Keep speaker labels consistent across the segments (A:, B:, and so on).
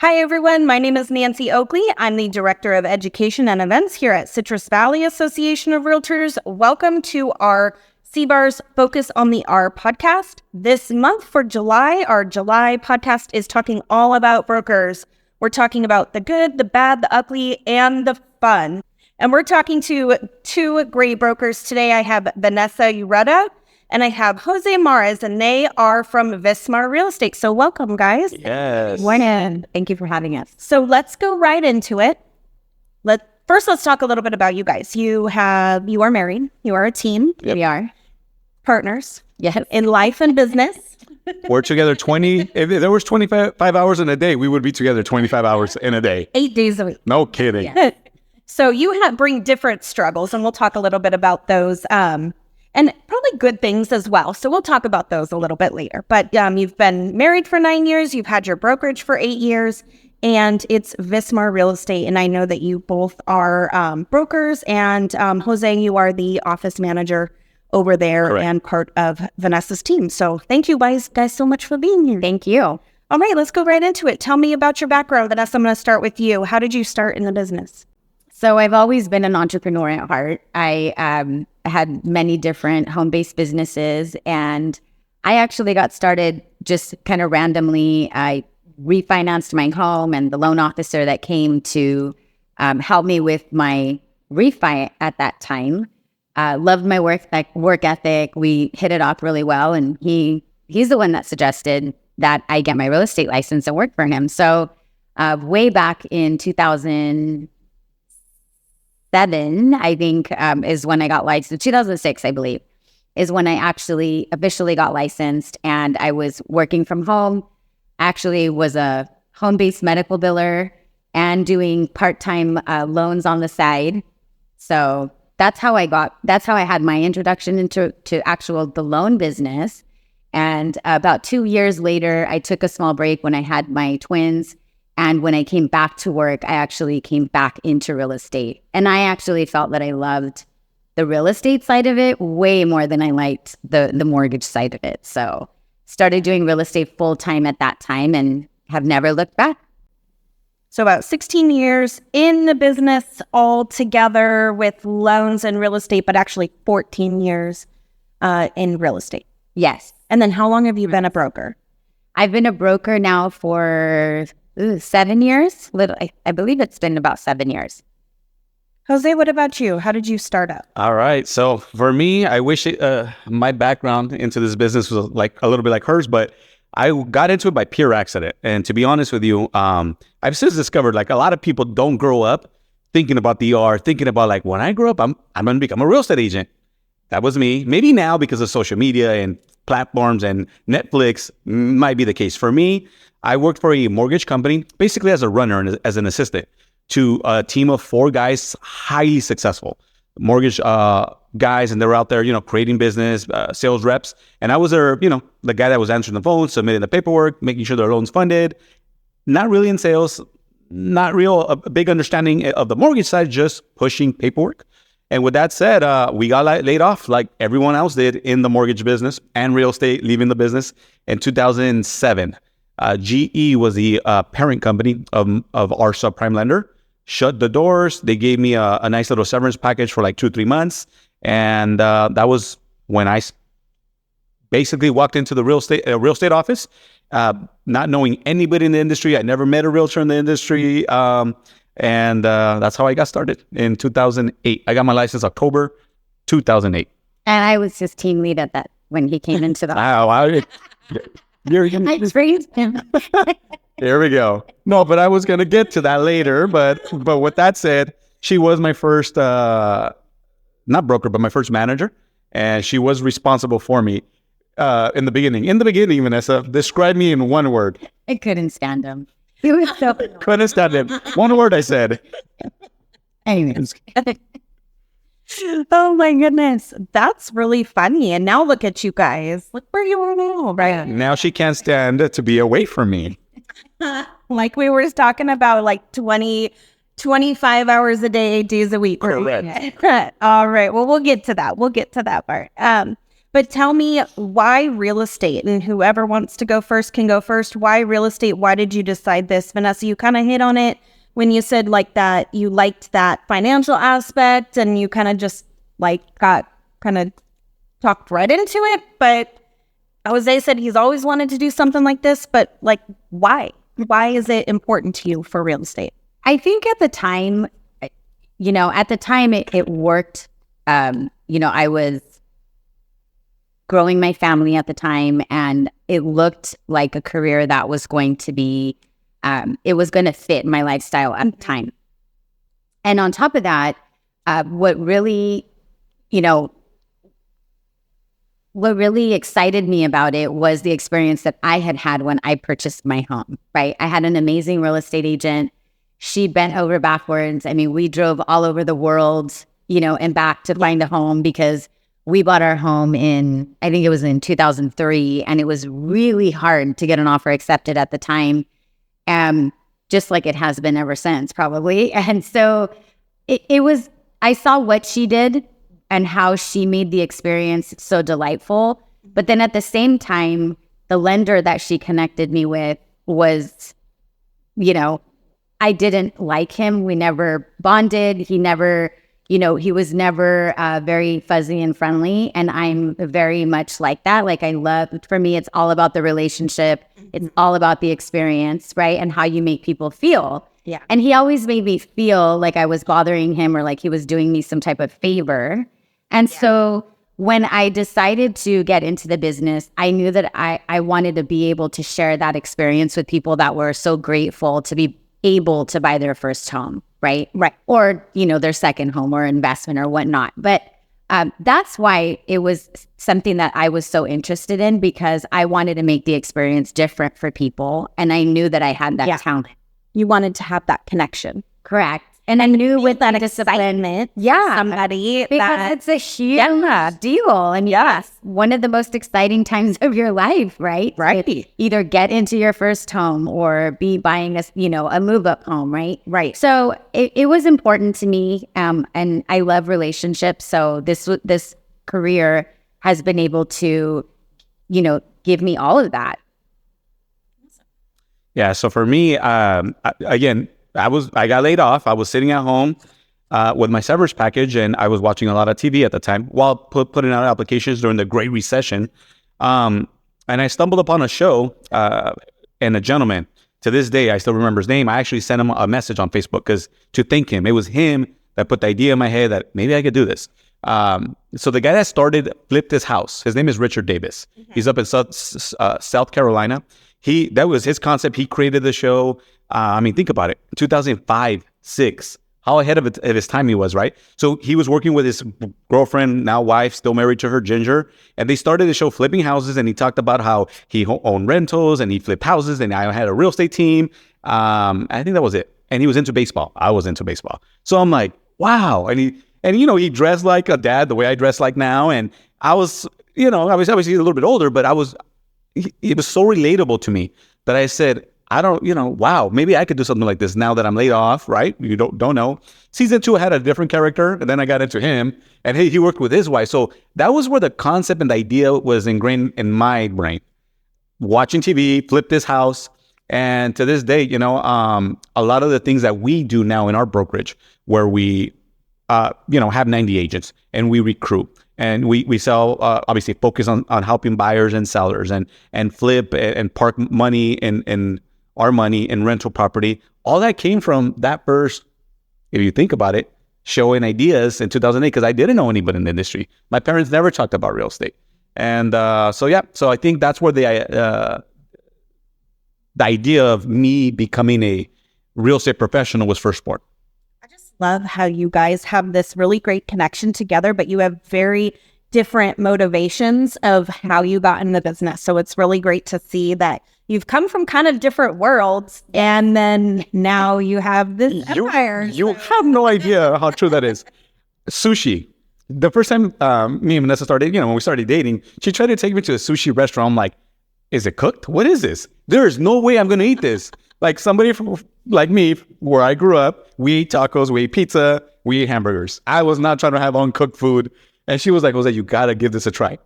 A: Hi, everyone. My name is Nancy Oakley. I'm the Director of Education and Events here at Citrus Valley Association of Realtors. Welcome to our CVAR's Focus on the R podcast. This month for July, our July podcast is talking all about brokers. We're talking about the good, the bad, the ugly, and the fun. And we're talking to two great brokers today. I have Vanessa Urueta and I have Jose Mares, and they are from VISMAR Real Estate. So welcome, guys.
B: Yes.
A: Morning.
C: Thank you for having us.
A: So let's go right into it. First, let's talk a little bit about you guys. You are married. You are a team.
B: Yep.
C: We are.
A: Partners.
C: Yes.
A: In life and business.
B: We're together if there was 25 hours in a day, we would be together 25 hours in a day.
A: 8 days a week.
B: No kidding.
C: Yeah.
A: So you bring different struggles, and we'll talk a little bit about those. And probably good things as well. So we'll talk about those a little bit later. But you've been married for 9 years. You've had your brokerage for 8 years. And it's VISMAR Real Estate. And I know that you both are brokers. And Jose, you are the office manager over there.
B: Correct.
A: And part of Vanessa's team. So thank you guys so much for being here.
C: Thank you.
A: All right, let's go right into it. Tell me about your background. Vanessa, I'm going to start with you. How did you start in the business?
C: So I've always been an entrepreneur at heart. I had many different home-based businesses, and I actually got started just kind of randomly. I refinanced my home, and the loan officer that came to help me with my refi at that time loved my work ethic. We hit it off really well, and he's the one that suggested that I get my real estate license and work for him. So way back in 2007, I think, is when I got licensed. 2006, I believe, is when I actually officially got licensed, and I was working from home. Actually was a home-based medical biller and doing part-time loans on the side. So that's how I had my introduction into the loan business. And about 2 years later, I took a small break when I had my twins. And when I came back to work, I actually came back into real estate. And I actually felt that I loved the real estate side of it way more than I liked the mortgage side of it. So started doing real estate full time at that time and have never looked back.
A: So about 16 years in the business all together with loans and real estate, but actually 14 years in real estate.
C: Yes.
A: And then how long have you been a broker?
C: I've been a broker now for 7 years. I believe it's been about 7 years.
A: Jose, what about you? How did you start up?
B: All right. So for me, I wish my background into this business was like a little bit like hers, but I got into it by pure accident. And to be honest with you, I've since discovered like a lot of people don't grow up thinking about the ER, thinking about like, when I grow up, I'm going to become a real estate agent. That was me. Maybe now because of social media and platforms and Netflix might be the case. For me, I worked for a mortgage company, basically as a runner and as an assistant to a team of 4 guys, highly successful mortgage guys. And they were out there, creating business, sales reps. And I was the guy that was answering the phone, submitting the paperwork, making sure their loans funded. Not really in sales, not a big understanding of the mortgage side, just pushing paperwork. And with that said, we got laid off like everyone else did in the mortgage business and real estate, leaving the business in 2007. GE was the parent company of our subprime lender, shut the doors. They gave me a nice little severance package for like 2-3 months. And that was when I basically walked into the real estate office, not knowing anybody in the industry. I never met a realtor in the industry. And that's how I got started in 2008. I got my license October 2008.
C: And I was his team lead at that when he came into the
B: I
C: praised him.
B: There we go. No, but I was going to get to that later. But with that said, she was my first, not broker, but my first manager. And she was responsible for me in the beginning. In the beginning, Vanessa, describe me in one word.
C: I couldn't stand him. He was so
B: Couldn't stand him. One word I said.
C: Anyways.
A: Oh my goodness. That's really funny. And now look at you guys. Look where you are now, right?
B: Now she can't stand to be away from me.
A: Like we were talking about, like 25 hours a day, 8 days a week.
B: Correct.
A: All right. Well, we'll get to that. We'll get to that part. But tell me, why real estate? And whoever wants to go first can go first. Why real estate? Why did you decide this? Vanessa, you kind of hit on it when you said like that you liked that financial aspect and you kind of just like got kind of talked right into it. But Jose said he's always wanted to do something like this. But like, why? Why is it important to you for real estate?
C: I think at the time, it worked. I was growing my family at the time, and it looked like a career that was going to be, it was going to fit my lifestyle at the time. And on top of that, what really excited me about it was the experience that I had when I purchased my home, right? I had an amazing real estate agent. She bent over backwards. I mean, we drove all over the world, and back to find a home because we bought our home I think it was in 2003, and it was really hard to get an offer accepted at the time, just like it has been ever since, probably. And so I saw what she did and how she made the experience so delightful. But then at the same time, the lender that she connected me with was, I didn't like him. We never bonded. He was never very fuzzy and friendly. And I'm very much like that. Like for me, it's all about the relationship. It's all about the experience, right? And how you make people feel.
A: Yeah.
C: And he always made me feel like I was bothering him or like he was doing me some type of favor. And so when I decided to get into the business, I knew that I wanted to be able to share that experience with people that were so grateful to be able to buy their first home, right?
A: Right.
C: Or, their second home or investment or whatnot. But that's why it was something that I was so interested in, because I wanted to make the experience different for people. And I knew that I had that talent.
A: You wanted to have that connection.
C: Correct. And I knew with that discipline,
A: somebody
C: because it's a huge deal. And yes, one of the most exciting times of your life, right?
A: Right.
C: To either get into your first home or be buying a move-up home, right?
A: Right.
C: So it was important to me, and I love relationships. So this career has been able to, give me all of that.
B: Yeah. So for me, again, I got laid off. I was sitting at home with my severance package, and I was watching a lot of TV at the time while putting out applications during the Great Recession. And I stumbled upon a show and a gentleman. To this day, I still remember his name. I actually sent him a message on Facebook to thank him. It was him that put the idea in my head that maybe I could do this. So the guy that started Flip This House, his name is Richard Davis. Mm-hmm. He's up in South Carolina. That was his concept. He created the show. Think about it. 2005, 6, how ahead of his time he was, right? So he was working with his girlfriend, now wife, still married to her, Ginger. And they started the show Flipping Houses. And he talked about how he owned rentals and he flipped houses. And I had a real estate team. I think that was it. And he was into baseball. I was into baseball. So I'm like, wow. And he dressed like a dad, the way I dress like now. And I was, I was obviously a little bit older, but it was so relatable to me that I said, wow, maybe I could do something like this now that I'm laid off, right? You don't know. Season 2 had a different character, and then I got into him, and he worked with his wife. So that was where the concept and the idea was ingrained in my brain. Watching TV, Flip This House, and to this day, a lot of the things that we do now in our brokerage, where we, have 90 agents and we recruit. And we sell, obviously, focus on helping buyers and sellers and flip and park money and our money in rental property. All that came from that first, if you think about it, showing ideas in 2008, because I didn't know anybody in the industry. My parents never talked about real estate. And so I think that's where the idea of me becoming a real estate professional was first born.
A: Love how you guys have this really great connection together, but you have very different motivations of how you got in the business. So it's really great to see that you've come from kind of different worlds, and then now you have this empire.
B: You have no idea how true that is. Sushi. The first time me and Vanessa started, when we started dating, she tried to take me to a sushi restaurant. I'm like, is it cooked? What is this? There is no way I'm going to eat this. Like somebody like me, where I grew up, we ate tacos, we ate pizza, we ate hamburgers. I was not trying to have uncooked food. And she was like, Jose, you got to give this a try.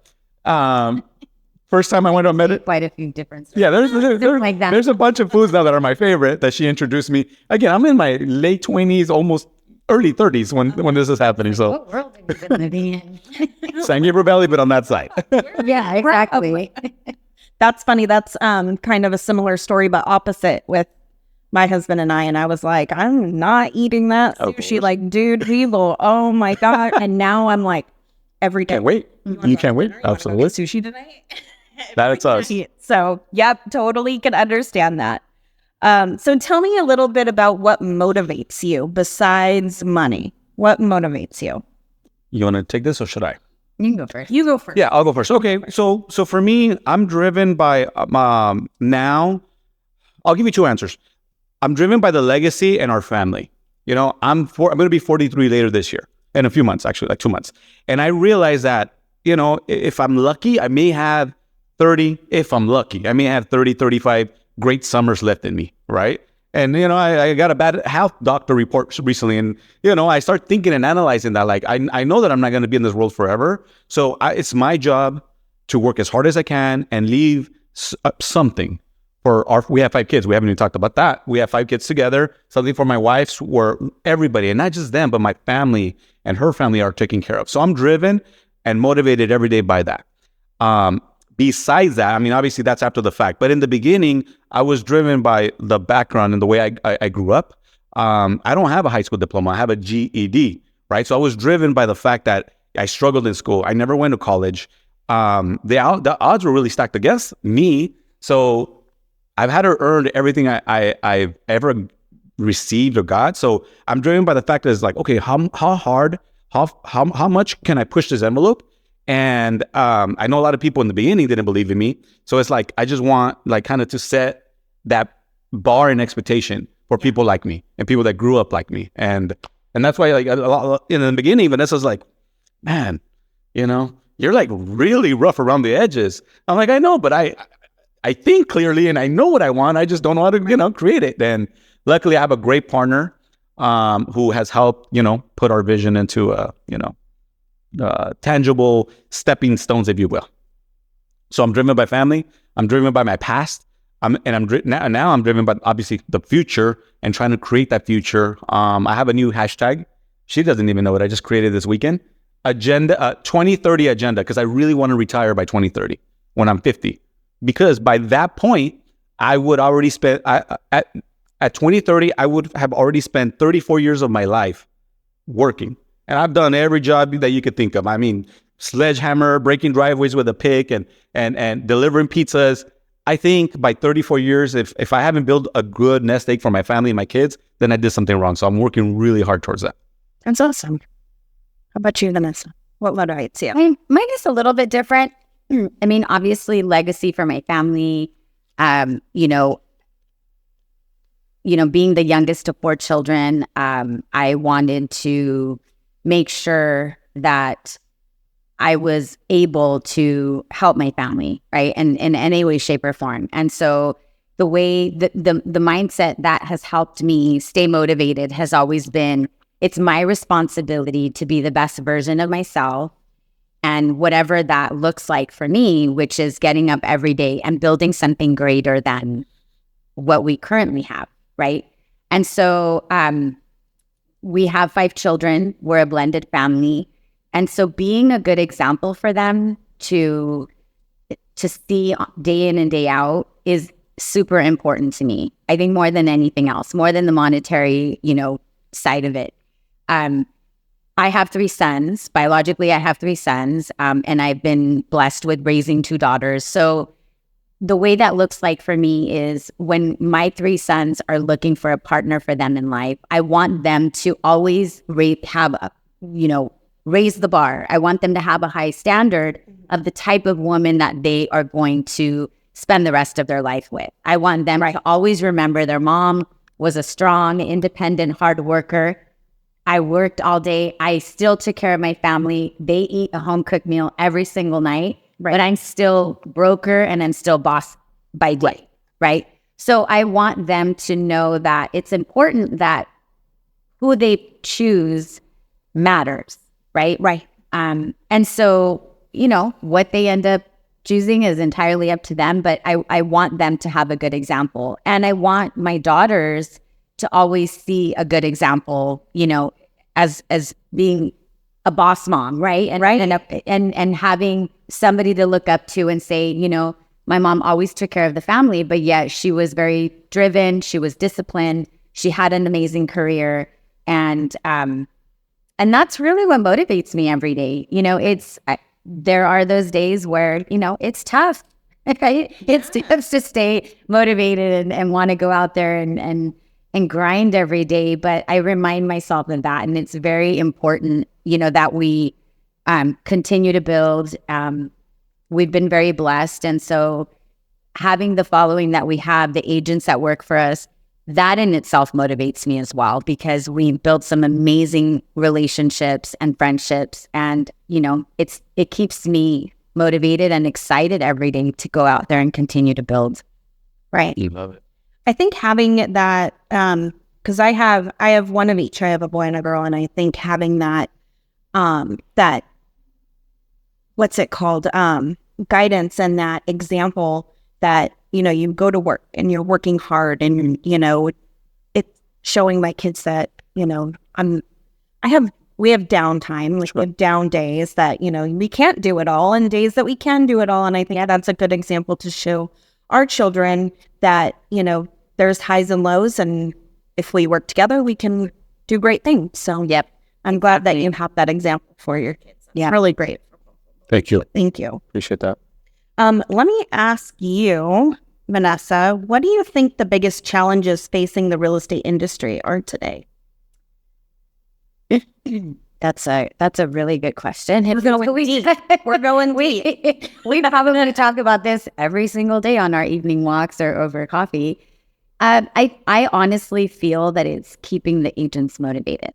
B: First time I went to
C: Quite a few different
B: yeah, there's
C: like that.
B: there's a bunch of foods now that are my favorite that she introduced me. Again, I'm in my late 20s, almost early 30s when this is happening. So
C: What world have you been living in?
B: San Gabriel Valley, but on that side.
C: Yeah, exactly.
A: That's funny. That's kind of a similar story, but opposite with my husband and I. And I was like, I'm not eating that
B: Of
A: sushi.
B: course.
A: Like, dude, we will. Oh my god! And now I'm like, every day.
B: Can't wait. You can't wait. Absolutely.
A: Sushi tonight.
B: That's us.
A: So, yep, totally can understand that. So tell me a little bit about what motivates you besides money. What motivates you?
B: You want to take this or should I?
C: You can go first.
A: You go first.
B: Yeah, I'll go first. Okay, so for me, I'm driven by now. I'll give you two answers. I'm driven by the legacy and our family. You know, I'm going to be 43 later this year, in a few months, actually, like 2 months. And I realize that, you know, if I'm lucky, I may have 30. If I'm lucky, I may have 30, 35 great summers left in me, right? And, you know, I got a bad health doctor report recently. And, you know, I start thinking and analyzing that, like, I know that I'm not going to be in this world forever. So it's my job to work as hard as I can and leave something for we have 5 kids. We haven't even talked about that. We have 5 kids together, something for my wife's, where everybody, and not just them, but my family and her family are taken care of. So I'm driven and motivated every day by that. Besides that, I mean, obviously that's after the fact, but in the beginning, I was driven by the background and the way I grew up. I don't have a high school diploma. I have a GED, right? So I was driven by the fact that I struggled in school. I never went to college. The odds were really stacked against me. So I've had to earn everything I've ever received or got. So I'm driven by the fact that it's like, okay, how hard, how much can I push this envelope? And I know a lot of people in the beginning didn't believe in me. So it's like, I just want like kind of to set that bar and expectation for people like me and people that grew up like me. And that's why like a lot, in the beginning, Vanessa's like, man, you know, you're like really rough around the edges. I'm like, I know, but I think clearly and I know what I want. I just don't know how to, you know, create it. And luckily I have a great partner who has helped, you know, put our vision into, you know, tangible stepping stones, if you will. So I'm driven by family. I'm driven by my past. Now I'm driven by obviously the future and trying to create that future. I have a new hashtag. She doesn't even know what I just created this weekend. 2030 agenda, because I really want to retire by 2030 when I'm 50. Because by that point, I would already spend at 2030, I would have already spent 34 years of my life working. And I've done every job that you could think of. I mean, sledgehammer, breaking driveways with a pick and delivering pizzas. I think by 34 years, if I haven't built a good nest egg for my family and my kids, then I did something wrong. So I'm working really hard towards that.
A: That's awesome. How about you, Vanessa? What motivates you?
C: Mine is a little bit different. I mean, obviously legacy for my family, you know, being the youngest of 4 children, I wanted to make sure that I was able to help my family, right? And in any way, shape, or form. And so the way the mindset that has helped me stay motivated has always been, it's my responsibility to be the best version of myself. And whatever that looks like for me, which is getting up every day and building something greater than what we currently have, right? And so we have 5 children. We're a blended family. And so being a good example for them to see day in and day out is super important to me. I think more than anything else, more than the monetary, you know, side of it. I have 3 sons. Biologically, I have 3 sons, and I've been blessed with raising 2 daughters. So the way that looks like for me is when my 3 sons are looking for a partner for them in life, I want them to always raise the bar. I want them to have a high standard of the type of woman that they are going to spend the rest of their life with. I want them to always remember their mom was a strong, independent, hard worker. I worked all day. I still took care of my family. They eat a home-cooked meal every single night, but I'm still broker and I'm still boss by day, right? So I want them to know that it's important that who they choose matters, right?
A: Right.
C: And so, what they end up choosing is entirely up to them, but I want them to have a good example. And I want my daughters to always see a good example, as being a boss mom, right? And having somebody to look up to and say, my mom always took care of the family, but yet she was very driven. She was disciplined. She had an amazing career. And that's really what motivates me every day. There are those days where, it's tough, right? It's tough to stay motivated and want to go out there and grind every day. But I remind myself of that. And it's very important, that we continue to build. We've been very blessed. And so having the following that we have, the agents that work for us, that in itself motivates me as well, because we built some amazing relationships and friendships. And, it keeps me motivated and excited every day to go out there and continue to build. Right.
B: You love it.
A: I think having that, because I have one of each. I have a boy and a girl, and I think having that, what's it called? Guidance and that example that, you go to work and you're working hard, and, it's showing my kids that, we have downtime, like we have down days that, we can't do it all, and days that we can do it all. And I think that's a good example to show our children that, there's highs and lows, and if we work together, we can do great things. So, yep. I'm glad that you have that example for your kids. It's really great.
B: Thank you.
A: Thank you.
B: Appreciate that.
A: Let me ask you, Vanessa, what do you think the biggest challenges facing the real estate industry are today?
C: That's a really good question.
A: We're going deep.
C: We probably going to talk about this every single day on our evening walks or over coffee. I honestly feel that it's keeping the agents motivated,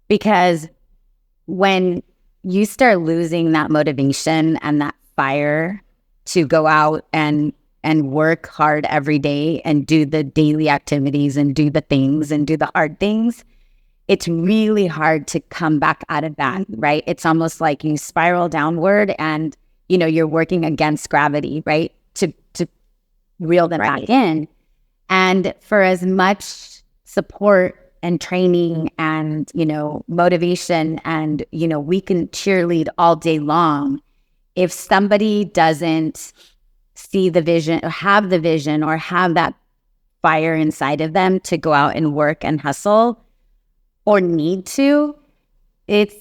C: because when you start losing that motivation and that fire to go out and work hard every day and do the daily activities and do the things and do the hard things, it's really hard to come back out of that, right? It's almost like you spiral downward and, you're working against gravity, right? To reel them back in. And for as much support and training and, motivation and, we can cheerlead all day long, if somebody doesn't see the vision or have that fire inside of them to go out and work and hustle, or need to, it's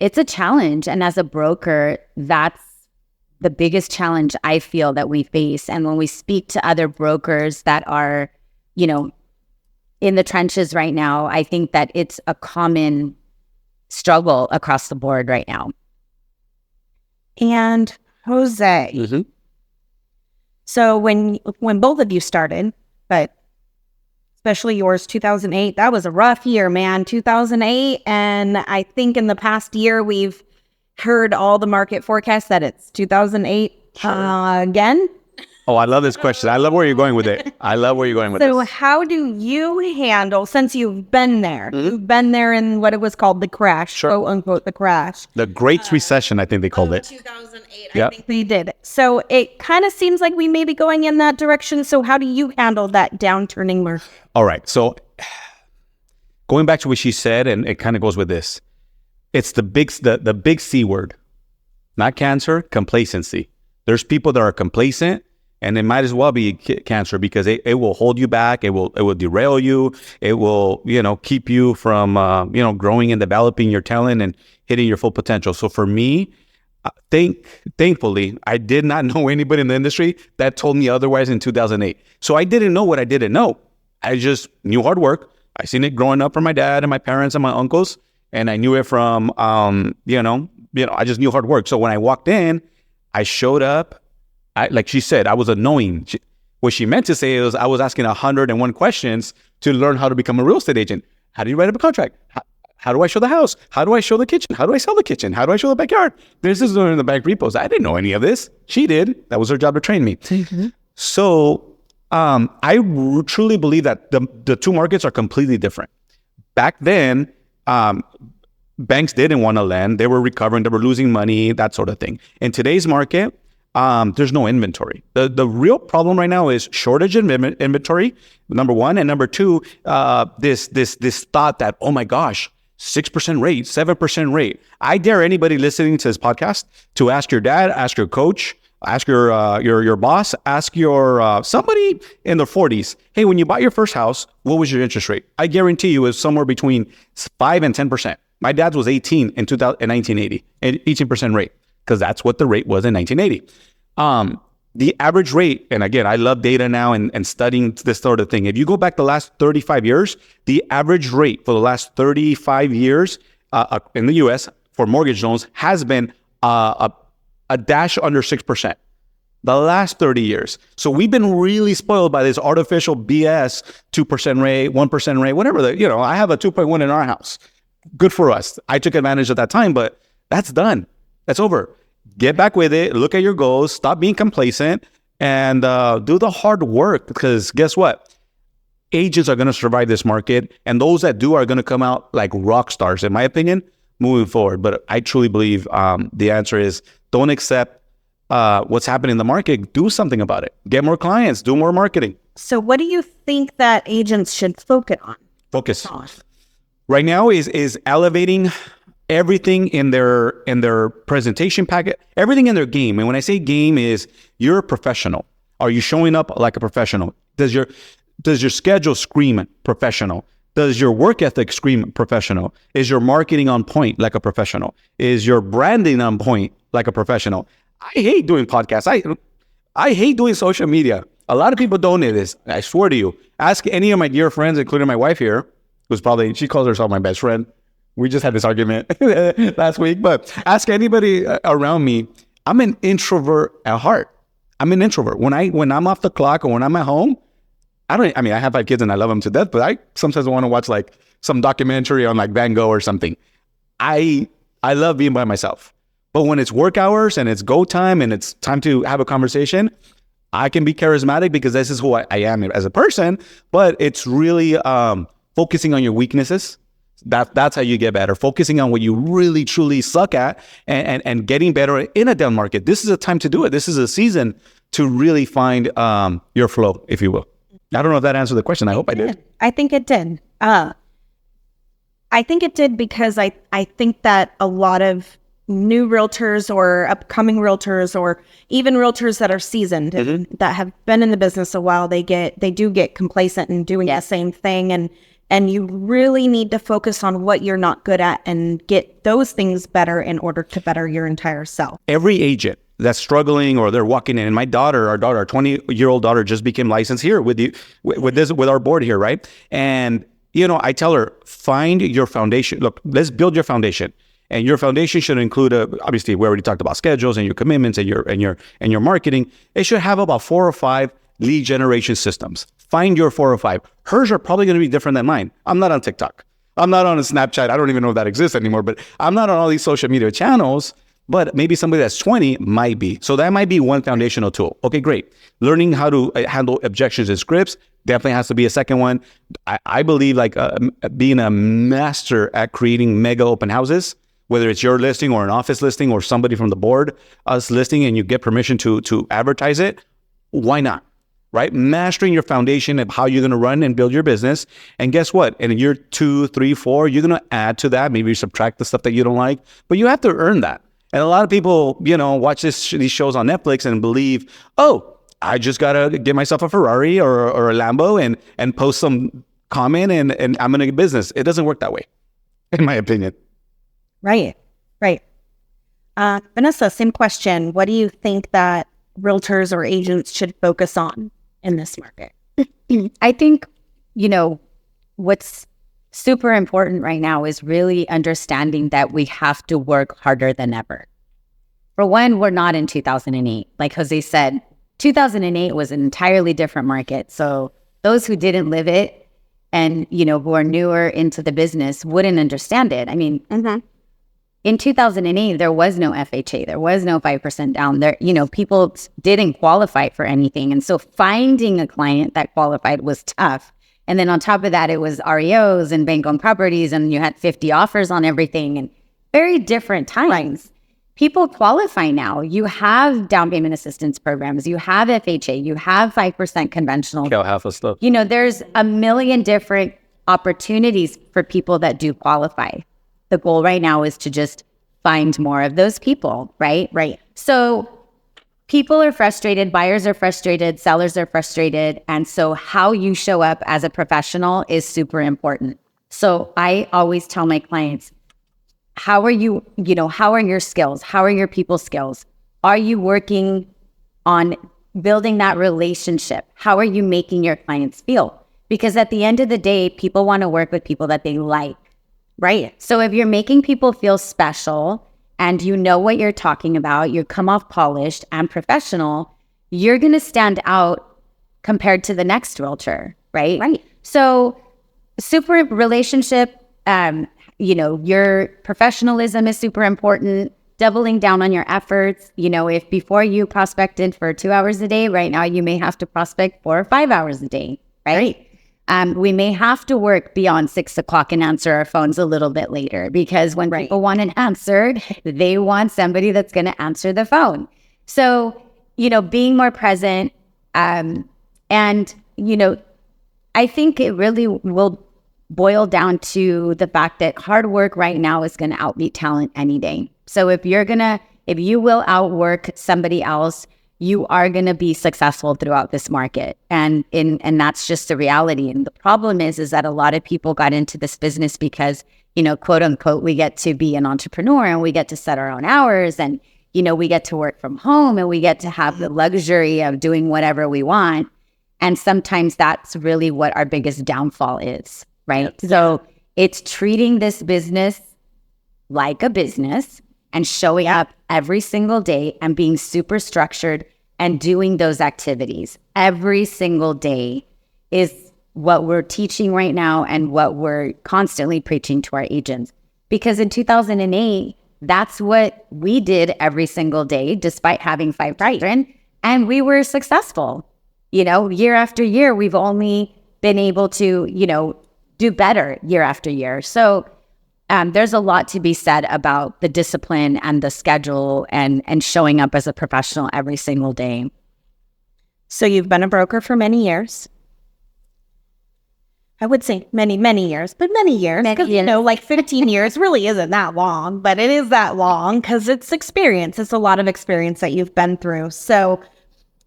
C: a challenge. And as a broker, that's the biggest challenge I feel that we face. And when we speak to other brokers that are, in the trenches right now, I think that it's a common struggle across the board right now.
A: And Jose,
B: Mm-hmm.
A: So when both of you started, but especially yours, 2008, that was a rough year, man, 2008. And I think in the past year, we've heard all the market forecasts that it's 2008 again.
B: Oh, I love this question. I love where you're going with it.
A: So how do you handle, since you've been there, you've been there in what it was called the crash, quote unquote, the crash.
B: The Great Recession, I think they called it.
A: 2008, I think they did. So it kind of seems like we may be going in that direction. So how do you handle that downturning market?
B: All right. So going back to what she said, and it kind of goes with this. It's the big C word, not cancer, complacency. There's people that are complacent, and it might as well be cancer, because it will hold you back. It will derail you. It will, keep you from, growing and developing your talent and hitting your full potential. So for me, thankfully, I did not know anybody in the industry that told me otherwise in 2008. So I didn't know what I didn't know. I just knew hard work. I seen it growing up from my dad and my parents and my uncles. And I knew it from, I just knew hard work. So when I walked in, I showed up. Like she said, I was annoying. What she meant to say is I was asking 101 questions to learn how to become a real estate agent. How do you write up a contract? How do I show the house? How do I show the kitchen? How do I sell the kitchen? How do I show the backyard? This is in the bank repos. I didn't know any of this. She did. That was her job to train me. Mm-hmm. So I truly believe that the two markets are completely different. Back then, banks didn't want to lend. They were recovering. They were losing money, that sort of thing. In today's market, there's no inventory. The real problem right now is shortage of inventory, number one. And number two, this thought that, oh my gosh, 6% rate, 7% rate. I dare anybody listening to this podcast to ask your dad, ask your coach, ask your boss, ask your somebody in their 40s. Hey, when you bought your first house, what was your interest rate? I guarantee you it was somewhere between 5 and 10%. My dad's was 18 in 1980, 18% rate, because that's what the rate was in 1980. The average rate, and again, I love data now and studying this sort of thing. If you go back the last 35 years, the average rate for the last 35 years in the U.S. for mortgage loans has been a dash under 6%. The last 30 years. So we've been really spoiled by this artificial BS 2% rate, 1% rate, whatever. I have a 2.1 in our house. Good for us. I took advantage of that time, but that's done. That's over. Get back with it. Look at your goals. Stop being complacent and do the hard work, because guess what? Agents are going to survive this market, and those that do are going to come out like rock stars, in my opinion, moving forward. But I truly believe the answer is don't accept what's happening in the market. Do something about it. Get more clients. Do more marketing.
A: So what do you think that agents should focus on?
B: Focus. Right now is elevating everything in their presentation packet, everything in their game. And when I say game is, you're a professional. Are you showing up like a professional? Does your schedule scream professional? Does your work ethic scream professional? Is your marketing on point like a professional? Is your branding on point like a professional? I hate doing podcasts. I hate doing social media. A lot of people don't know this. I swear to you. Ask any of my dear friends, including my wife here, she calls herself my best friend. We just had this argument last week, but ask anybody around me. I'm an introvert at heart. I'm an introvert. When I'm off the clock or when I'm at home, I have 5 kids and I love them to death, but I sometimes want to watch like some documentary on like Van Gogh or something. I love being by myself. But when it's work hours and it's go time and it's time to have a conversation, I can be charismatic because this is who I am as a person, but it's really focusing on your weaknesses. That's how you get better. Focusing on what you really, truly suck at and getting better in a down market. This is a time to do it. This is a season to really find your flow, if you will. I don't know if that answered the question. I hope I did.
A: I think it did. I think it did because I think that a lot of new realtors or upcoming realtors or even realtors that are seasoned that have been in the business a while, they do get complacent and doing the same thing. And you really need to focus on what you're not good at and get those things better in order to better your entire self.
B: Every agent that's struggling or they're walking in, and our 20-year-old daughter just became licensed here with our board here, right? And I tell her, find your foundation. Look, let's build your foundation. And your foundation should include obviously we already talked about schedules and your commitments and your marketing. It should have about 4 or 5 lead generation systems. Find your 4 or 5. Hers are probably going to be different than mine. I'm not on TikTok. I'm not on a Snapchat. I don't even know if that exists anymore, but I'm not on all these social media channels, but maybe somebody that's 20 might be. So that might be one foundational tool. Okay, great. Learning how to handle objections and scripts definitely has to be a second one. I believe like being a master at creating mega open houses, whether it's your listing or an office listing or somebody from the board listing and you get permission to advertise it, why not? Right? Mastering your foundation of how you're going to run and build your business. And guess what? In year 2, 3, 4, you're going to add to that. Maybe you subtract the stuff that you don't like, but you have to earn that. And a lot of people, watch these shows on Netflix and believe, oh, I just got to get myself a Ferrari or a Lambo and post some comment and I'm going to get business. It doesn't work that way, in my opinion.
A: Right. Vanessa, same question. What do you think that realtors or agents should focus on in this market?
C: I think, what's super important right now is really understanding that we have to work harder than ever. For one, we're not in 2008. Like Jose said, 2008 was an entirely different market. So those who didn't live it and, who are newer into the business wouldn't understand it. I mean, in 2008, there was no FHA. There was no 5% down there. People didn't qualify for anything. And so finding a client that qualified was tough. And then on top of that, it was REOs and bank-owned properties, and you had 50 offers on everything, and very different times. People qualify now. You have down payment assistance programs. You have FHA. You have 5% conventional.
B: Half of stuff.
C: There's a million different opportunities for people that do qualify. The goal right now is to just find more of those people, right?
A: Right.
C: So people are frustrated, buyers are frustrated, sellers are frustrated. And so how you show up as a professional is super important. So I always tell my clients, how are you, how are your skills? How are your people skills? Are you working on building that relationship? How are you making your clients feel? Because at the end of the day, people want to work with people that they like.
A: Right.
C: So if you're making people feel special and you know what you're talking about, you come off polished and professional, you're going to stand out compared to the next realtor, right?
A: Right.
C: So super relationship, your professionalism is super important. Doubling down on your efforts. If before you prospected for 2 hours a day, right now you may have to prospect 4 or 5 hours a day, right? We may have to work beyond 6 o'clock and answer our phones a little bit later, because when people want an answer, they want somebody that's going to answer the phone. So, being more present, I think it really will boil down to the fact that hard work right now is going to outbeat talent any day. So if you will outwork somebody else, you are going to be successful throughout this market. And that's just the reality. And the problem is that a lot of people got into this business because, quote unquote, we get to be an entrepreneur and we get to set our own hours, and, we get to work from home, and we get to have the luxury of doing whatever we want. And sometimes that's really what our biggest downfall is, right? Yep. So it's treating this business like a business and showing up every single day and being super structured and doing those activities every single day is what we're teaching right now and what we're constantly preaching to our agents. Because in 2008, that's what we did every single day, despite having 5 children, and we were successful. Year after year, we've only been able to, do better year after year. So there's a lot to be said about the discipline and the schedule and showing up as a professional every single day.
A: So you've been a broker for many years. I would say many, many years, but many years. Because, 15 years really isn't that long, but it is that long because it's experience. It's a lot of experience that you've been through. So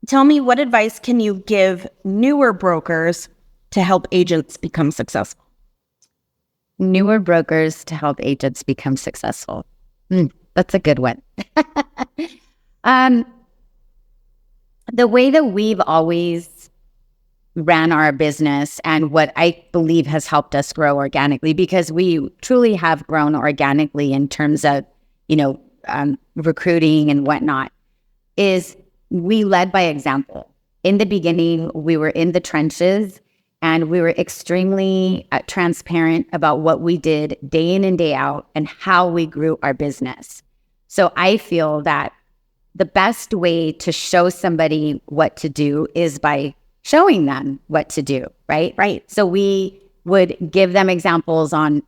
A: tell me, what advice can you give newer brokers to help agents become successful?
C: Newer brokers to help agents become successful. That's a good one. The way that we've always ran our business, and what I believe has helped us grow organically, because we truly have grown organically in terms of, recruiting and whatnot, is we led by example. In the beginning, we were in the trenches, and we were extremely transparent about what we did day in and day out and how we grew our business. So I feel that the best way to show somebody what to do is by showing them what to do, right?
A: Right.
C: So we would give them examples on,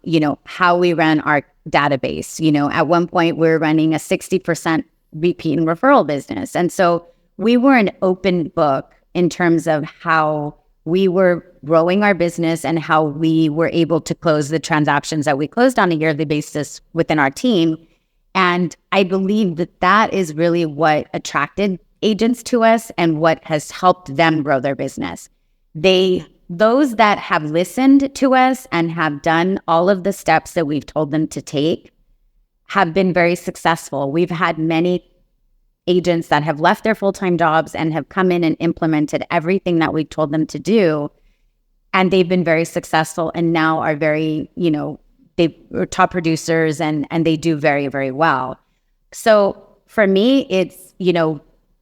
C: how we run our database. At one point we were running a 60% repeat and referral business. And so we were an open book in terms of how we were growing our business and how we were able to close the transactions that we closed on a yearly basis within our team. And I believe that that is really what attracted agents to us and what has helped them grow their business. Those that have listened to us and have done all of the steps that we've told them to take have been very successful. We've had many agents that have left their full-time jobs and have come in and implemented everything that we told them to do. And they've been very successful and now are very, they are top producers and they do very, very well. So for me, it's,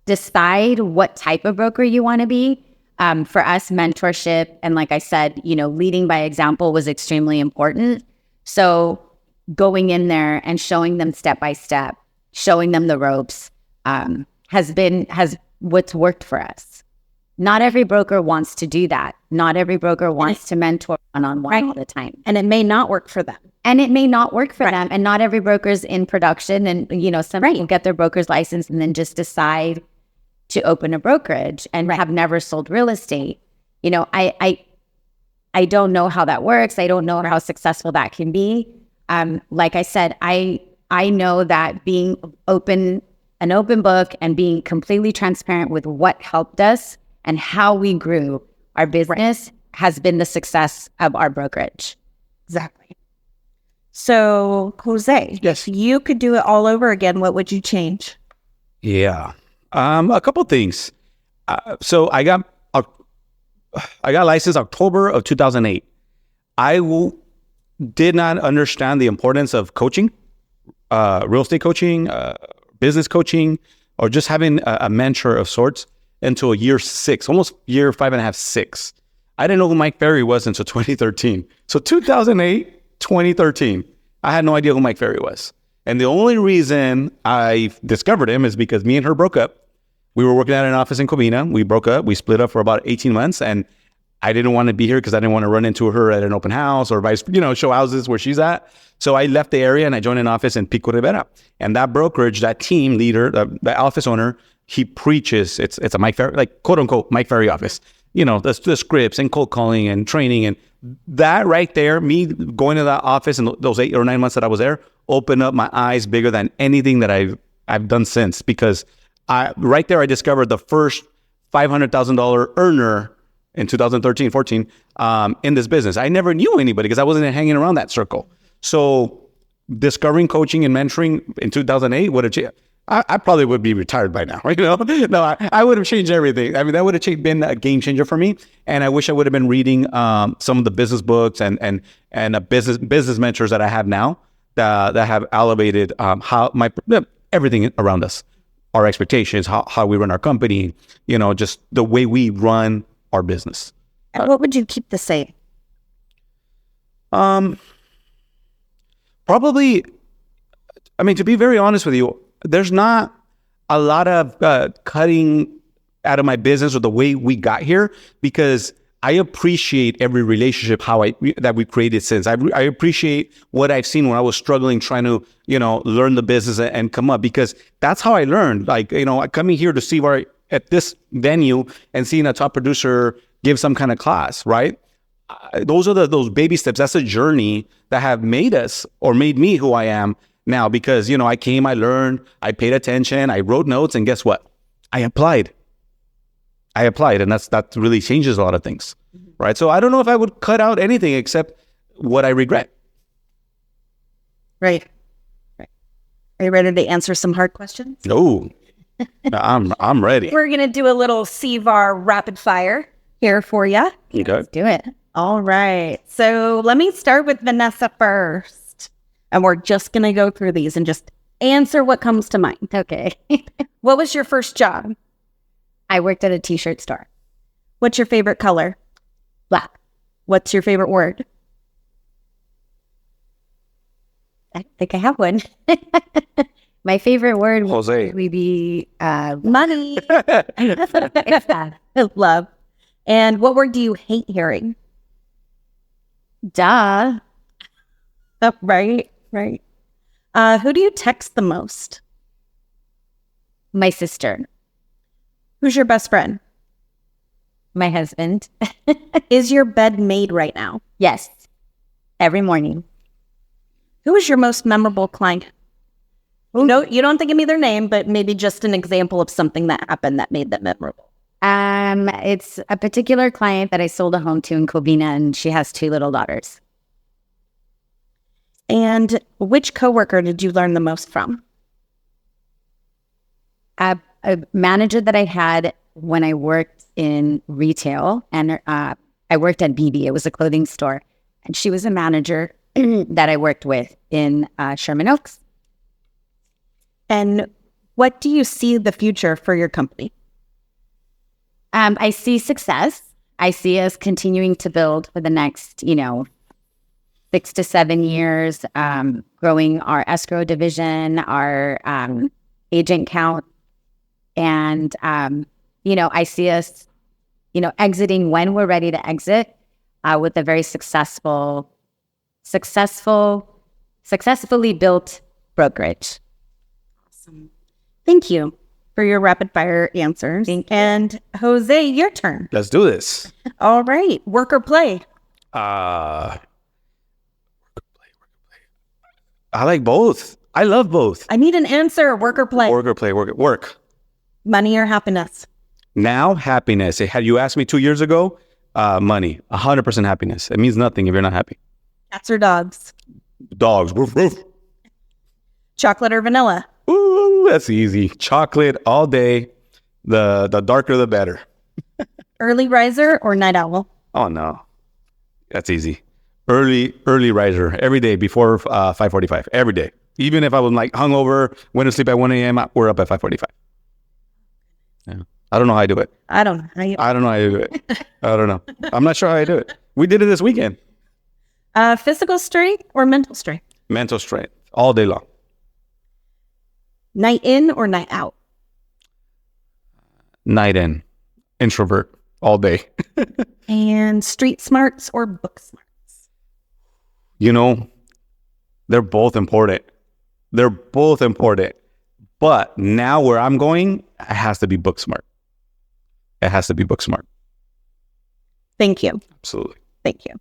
C: decide what type of broker you want to be. For us, mentorship and, like I said, leading by example was extremely important. So going in there and showing them step by step, showing them the ropes, has what's worked for us. not every broker wants to do that. Not every broker wants to mentor one-on-one all the time.
A: And it may not work for them.
C: And it may not work for them. And not every broker's in production. And, some people get their broker's license and then just decide to open a brokerage and have never sold real estate. I don't know how that works. I don't know how successful that can be. Like I said, I know that being an open book and being completely transparent with what helped us and how we grew our business has been the success of our brokerage.
A: Exactly. So, Jose,
B: Yes.
A: if you could do it all over again, what would you change?
B: Yeah. A couple things. So I got licensed October of 2008. Did not understand the importance of coaching, real estate coaching, business coaching, or just having a mentor of sorts until year 6, almost year 5.5, 6. I didn't know who Mike Ferry was until 2013. So 2008, 2013, I had no idea who Mike Ferry was. And the only reason I discovered him is because me and her broke up. We were working at an office in Covina. We broke up. We split up for about 18 months. And I didn't want to be here because I didn't want to run into her at an open house or show houses where she's at. So I left the area and I joined an office in Pico Rivera. And that brokerage, that team leader, the office owner, he preaches, it's a Mike Ferry, like quote unquote, Mike Ferry office. The scripts and cold calling and training, and that right there, me going to that office in those 8 or 9 months that I was there, opened up my eyes bigger than anything that I've done since, because right there I discovered the first $500,000 earner in 2013, 14 in this business. I never knew anybody because I wasn't hanging around that circle. So discovering coaching and mentoring in 2008 would have changed. I probably would be retired by now, right? No, I would have changed everything. I mean, that would have been a game changer for me. And I wish I would have been reading some of the business books and business mentors that I have now that have elevated how everything around us, our expectations, how we run our company, just the way we run our business.
A: And what would you keep the same?
B: Probably, to be very honest with you, there's not a lot of cutting out of my business or the way we got here, because I appreciate every relationship that we created since. I appreciate what I've seen when I was struggling, trying to, learn the business and come up, because that's how I learned. Like, coming here to CVAR at this venue and seeing a top producer give some kind of class, right? Those are those baby steps. That's a journey that have made us, or made me, who I am now, because, I came, I learned, I paid attention, I wrote notes, and guess what? I applied, and that really changes a lot of things, right? So I don't know if I would cut out anything except what I regret.
A: Right. Are you ready to answer some hard questions?
B: No, I'm ready.
A: We're going to do a little CVAR rapid fire here for you.
B: Okay.
C: Let's do it.
A: All right. So let me start with Vanessa first. And we're just going to go through these and just answer what comes to mind.
C: Okay.
A: What was your first job?
C: I worked at a t-shirt store.
A: What's your favorite color?
C: Black.
A: What's your favorite word?
C: I think I have one. My favorite word
B: Jose.
C: would probably be
A: Money. Love. And what word do you hate hearing?
C: duh.
A: Oh, right. Who do you text the most?
C: My sister.
A: Who's your best friend?
C: My husband.
A: Is your bed made right now?
C: Yes. Every morning.
A: Who is your most memorable client? No, you don't think of me their name, but maybe just an example of something that happened that made them memorable.
C: It's a particular client that I sold a home to in Covina, and she has 2 little daughters.
A: And which coworker did you learn the most from?
C: A manager that I had when I worked in retail, and I worked at BB. It was a clothing store, and she was a manager that I worked with in Sherman Oaks.
A: And what do you see the future for your company?
C: I see success. I see us continuing to build for the next, 6 to 7 years, growing our escrow division, our agent count. And, I see us exiting when we're ready to exit with a very successfully built brokerage.
A: Awesome. Thank you for your rapid fire answers. And Jose, your turn.
B: Let's do this.
A: All right. Work or play?
B: I like both. I love both.
A: I need an answer. Work or play?
B: Work or play, work.
A: Money or happiness?
B: Now, happiness. Had you asked me 2 years ago, money. 100% happiness. It means nothing if you're not happy.
A: Cats or dogs?
B: Dogs. Woof, woof.
A: Chocolate or vanilla?
B: Ooh, that's easy. Chocolate all day. The darker, the better.
A: Early riser or night owl?
B: Oh, no. That's easy. Early riser. Every day before 5:45. Every day. Even if I was like hungover, went to sleep at 1 a.m., we're up at 5:45. Yeah. I don't know how I do it.
A: I don't know.
B: I don't know how I do it. I don't know. I'm not sure how I do it. We did it this weekend.
A: Physical strength or mental strength?
B: Mental strength. All day long.
A: Night in or night out?
B: Night in. Introvert. All day.
A: And street smarts or book smarts?
B: They're both important. But now where I'm going, it has to be book smart.
A: Thank you.
B: Absolutely.
A: Thank you.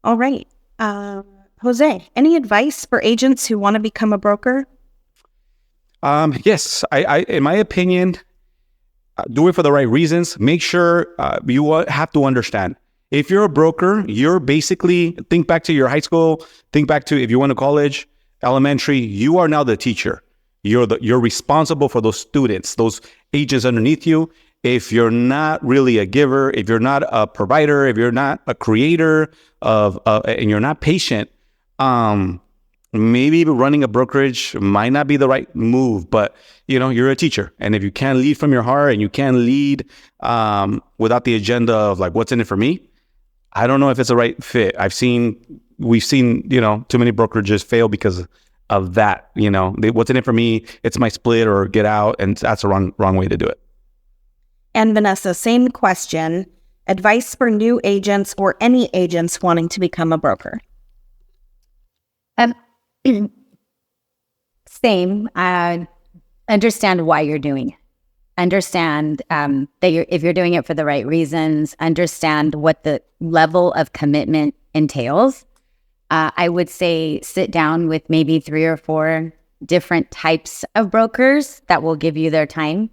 A: All right. Jose, any advice for agents who want to become a broker?
B: Yes. I in my opinion, do it for the right reasons. Make sure you have to understand. If you're a broker, you're basically, think back to your high school, think back to if you went to college, elementary, you are now the teacher. You're responsible for those students, those agents underneath you. If you're not really a giver, if you're not a provider, if you're not a creator and you're not patient, maybe running a brokerage might not be the right move, but you're a teacher. And if you can't lead from your heart and you can't lead without the agenda of like, what's in it for me? I don't know if it's the right fit. We've seen, too many brokerages fail because of that. What's in it for me? It's my split or get out. And that's the wrong way to do it.
A: And Vanessa, same question. Advice for new agents or any agents wanting to become a broker?
C: Same. Understand why you're doing it. Understand that if you're doing it for the right reasons, understand what the level of commitment entails. I would say sit down with maybe 3 or 4 different types of brokers that will give you their time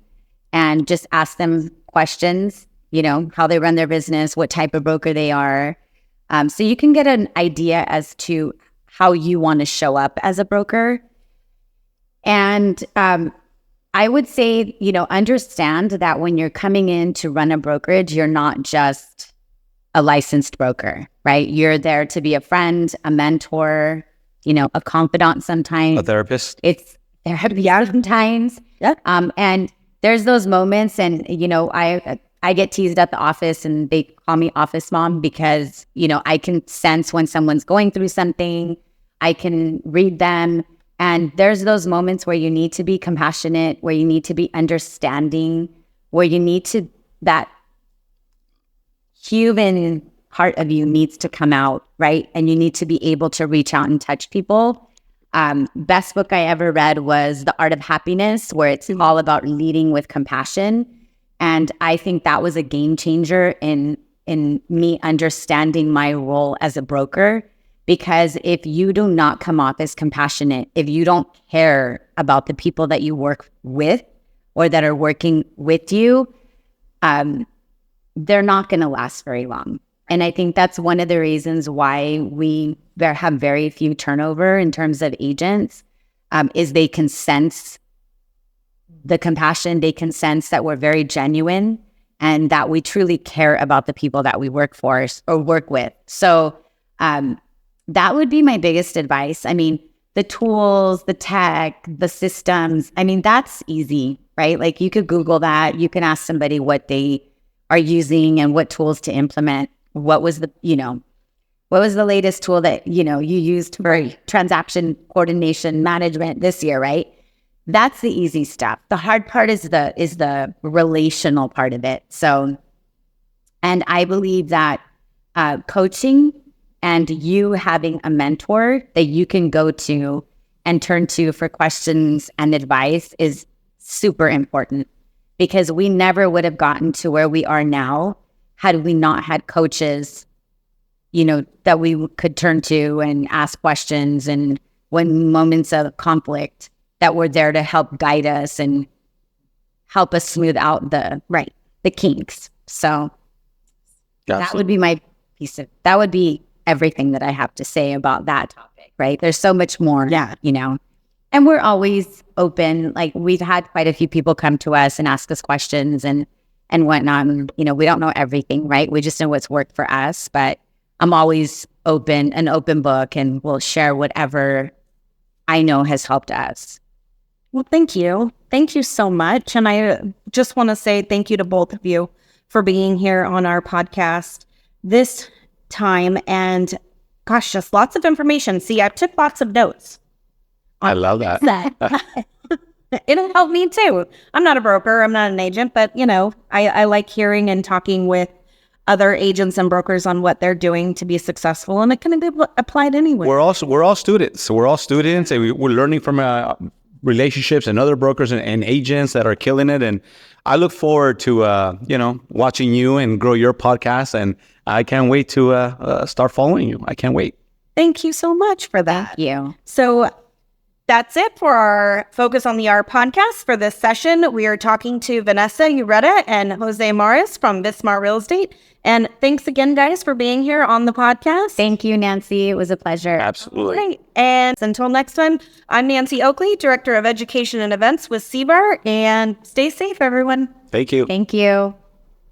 C: and just ask them questions, how they run their business, what type of broker they are. So you can get an idea as to how you want to show up as a broker. And I would say, understand that when you're coming in to run a brokerage, you're not just a licensed broker, right? You're there to be a friend, a mentor, a confidant sometimes.
B: A therapist.
C: It's therapy sometimes.
A: Yeah.
C: And there's those moments and, I get teased at the office and they call me office mom because, I can sense when someone's going through something. I can read them. And there's those moments where you need to be compassionate, where you need to be understanding, where you need to, that human part of you needs to come out, right? And you need to be able to reach out and touch people. Best book I ever read was The Art of Happiness, where it's all about leading with compassion. And I think that was a game changer in me understanding my role as a broker. Because if you do not come off as compassionate, if you don't care about the people that you work with or that are working with you, they're not going to last very long. And I think that's one of the reasons why we have very few turnover in terms of agents, is they can sense the compassion, they can sense that we're very genuine and that we truly care about the people that we work for or work with. So, that would be my biggest advice. I mean, the tools, the tech, the systems, that's easy, right? Like you could Google that. You can ask somebody what they are using and what tools to implement. What was the latest tool that, you used for transaction coordination management this year, right? That's the easy stuff. The hard part is the relational part of it. So And I believe that coaching and you having a mentor that you can go to and turn to for questions and advice is super important, because we never would have gotten to where we are now had we not had coaches, that we could turn to and ask questions, and when moments of conflict that were there to help guide us and help us smooth out the kinks. So that would be my that would be everything that I have to say about that topic, right? There's so much more, and we're always open. Like, we've had quite a few people come to us and ask us questions and whatnot. And, we don't know everything, right? We just know what's worked for us, but I'm always an open book, and will share whatever I know has helped us.
A: Well, thank you. Thank you so much. And I just want to say thank you to both of you for being here on our podcast this time. And gosh, just lots of information. See, I took lots of notes.
B: I love that.
A: It'll help me too. I'm not a broker. I'm not an agent, but I like hearing and talking with other agents and brokers on what they're doing to be successful, and it can be applied anywhere.
B: We're all students. So we're all students, and we're learning from relationships and other brokers and agents that are killing it. And I look forward to watching you and grow your podcast, and I can't wait to start following you. I can't wait.
A: Thank you so much for that.
C: Thank you.
A: So that's it for our Focus on the R podcast for this session. We are talking to Vanessa, Urueta, and Jose Maris from VISMAR Real Estate. And thanks again, guys, for being here on the podcast.
C: Thank you, Nancy. It was a pleasure.
B: Absolutely.
A: Great. And until next time, I'm Nancy Oakley, Director of Education and Events with CVAR, and stay safe, everyone.
B: Thank you.
C: Thank you.